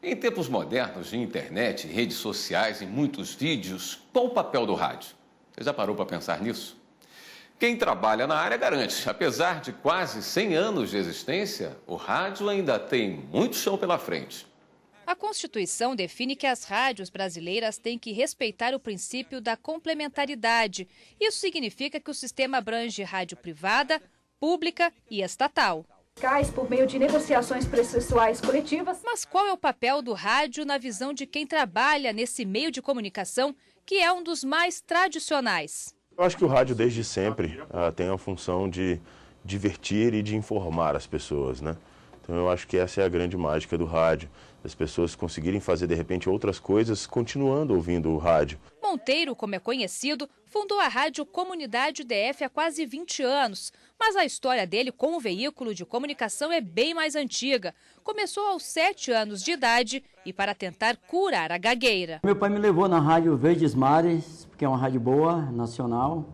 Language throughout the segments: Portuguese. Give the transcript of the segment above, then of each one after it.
Em tempos modernos de internet, redes sociais e muitos vídeos, qual o papel do rádio? Você já parou para pensar nisso? Quem trabalha na área garante, apesar de quase 100 anos de existência, o rádio ainda tem muito chão pela frente. A Constituição define que as rádios brasileiras têm que respeitar o princípio da complementaridade. Isso significa que o sistema abrange rádio privada, pública e estatal. Por meio de negociações processuais coletivas. Mas qual é o papel do rádio na visão de quem trabalha nesse meio de comunicação, que é um dos mais tradicionais? Eu acho que o rádio desde sempre tem a função de divertir e de informar as pessoas, né? Então eu acho que essa é a grande mágica do rádio, as pessoas conseguirem fazer de repente outras coisas continuando ouvindo o rádio. Monteiro, como é conhecido, fundou a Rádio Comunidade DF há quase 20 anos. Mas a história dele com o veículo de comunicação é bem mais antiga. Começou aos 7 anos de idade e para tentar curar a gagueira. Meu pai me levou na Rádio Verdes Mares, que é uma rádio boa, nacional.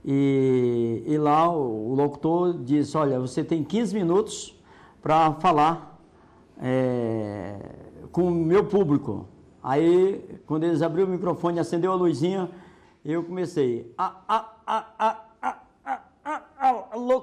E lá o locutor disse, olha, você tem 15 minutos para falar com o meu público. Aí, quando eles abriram o microfone, acendeu a luzinha, eu comecei. Alô,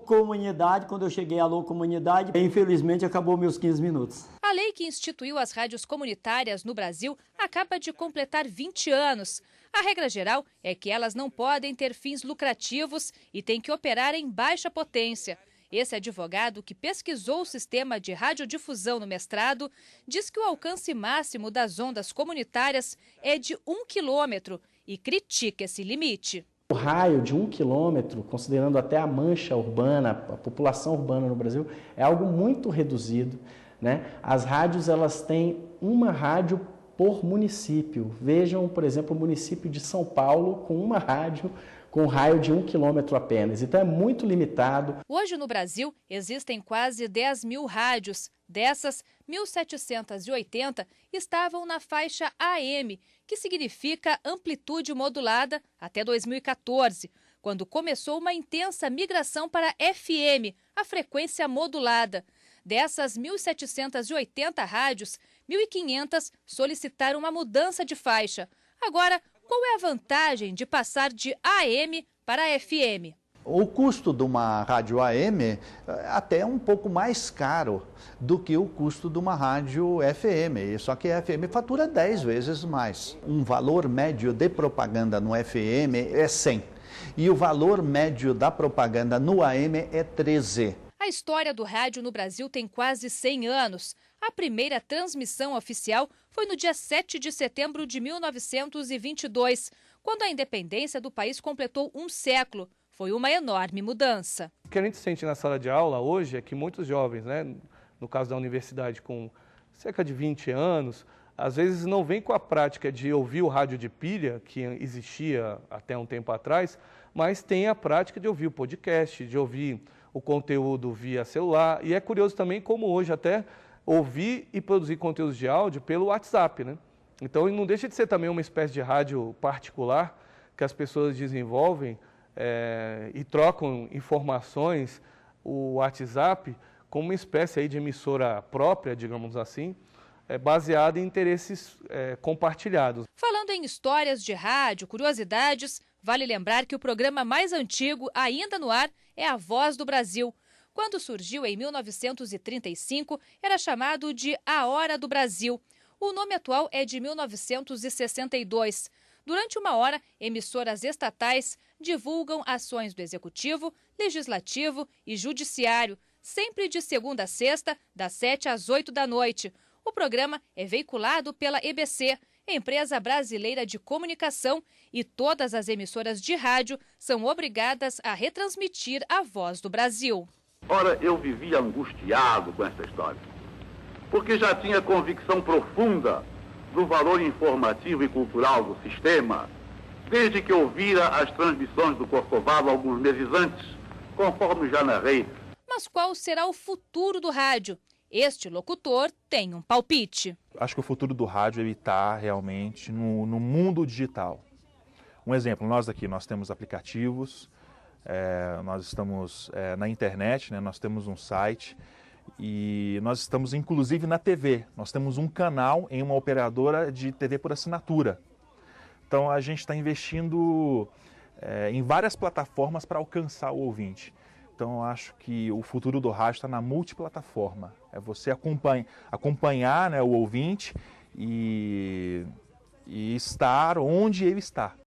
comunidade. Quando eu cheguei alô, comunidade, infelizmente acabou meus 15 minutos. A lei que instituiu as rádios comunitárias no Brasil acaba de completar 20 anos. A regra geral é que elas não podem ter fins lucrativos e têm que operar em baixa potência. Esse advogado, que pesquisou o sistema de radiodifusão no mestrado, diz que o alcance máximo das ondas comunitárias é de 1 quilômetro e critica esse limite. O raio de 1 quilômetro, considerando até a mancha urbana, a população urbana no Brasil, é algo muito reduzido, né? As rádios, elas têm uma rádio por município. Vejam, por exemplo, o município de São Paulo com uma rádio com um raio de 1 quilômetro apenas. Então é muito limitado. Hoje no Brasil existem quase 10 mil rádios. Dessas, 1.780 estavam na faixa AM, que significa amplitude modulada, até 2014, quando começou uma intensa migração para FM, a frequência modulada. Dessas 1.780 rádios, 1.500 solicitaram uma mudança de faixa. Agora, qual é a vantagem de passar de AM para FM? O custo de uma rádio AM até é um pouco mais caro do que o custo de uma rádio FM, só que a FM fatura 10 vezes mais. Um valor médio de propaganda no FM é 100 e o valor médio da propaganda no AM é 13. A história do rádio no Brasil tem quase 100 anos. A primeira transmissão oficial foi no dia 7 de setembro de 1922, quando a independência do país completou um século. Foi uma enorme mudança. O que a gente sente na sala de aula hoje é que muitos jovens, né, no caso da universidade com cerca de 20 anos, às vezes não vem com a prática de ouvir o rádio de pilha, que existia até um tempo atrás, mas tem a prática de ouvir o podcast, de ouvir o conteúdo via celular. E é curioso também como hoje até ouvir e produzir conteúdos de áudio pelo WhatsApp, né? Então não deixa de ser também uma espécie de rádio particular que as pessoas desenvolvem e trocam informações, o WhatsApp, como uma espécie aí de emissora própria, digamos assim, baseada em interesses compartilhados. Falando em histórias de rádio, curiosidades, vale lembrar que o programa mais antigo ainda no ar é A Voz do Brasil. Quando surgiu em 1935, era chamado de A Hora do Brasil. O nome atual é de 1962. Durante uma hora, emissoras estatais divulgam ações do Executivo, Legislativo e Judiciário, sempre de segunda a sexta, das 7 às 8 da noite. O programa é veiculado pela EBC, empresa brasileira de comunicação, e todas as emissoras de rádio são obrigadas a retransmitir a Voz do Brasil. Ora, eu vivia angustiado com essa história, porque já tinha convicção profunda do valor informativo e cultural do sistema, desde que ouvira as transmissões do Corcovado alguns meses antes, conforme já narrei. Mas qual será o futuro do rádio? Este locutor tem um palpite. Acho que o futuro do rádio está realmente no mundo digital. Um exemplo, nós temos aplicativos, nós estamos na internet, né, nós temos um site, E nós estamos inclusive na TV, nós temos um canal em uma operadora de TV por assinatura. Então a gente está investindo em várias plataformas para alcançar o ouvinte. Então eu acho que o futuro do rádio está na multiplataforma. É você acompanhar, né, o ouvinte e estar onde ele está.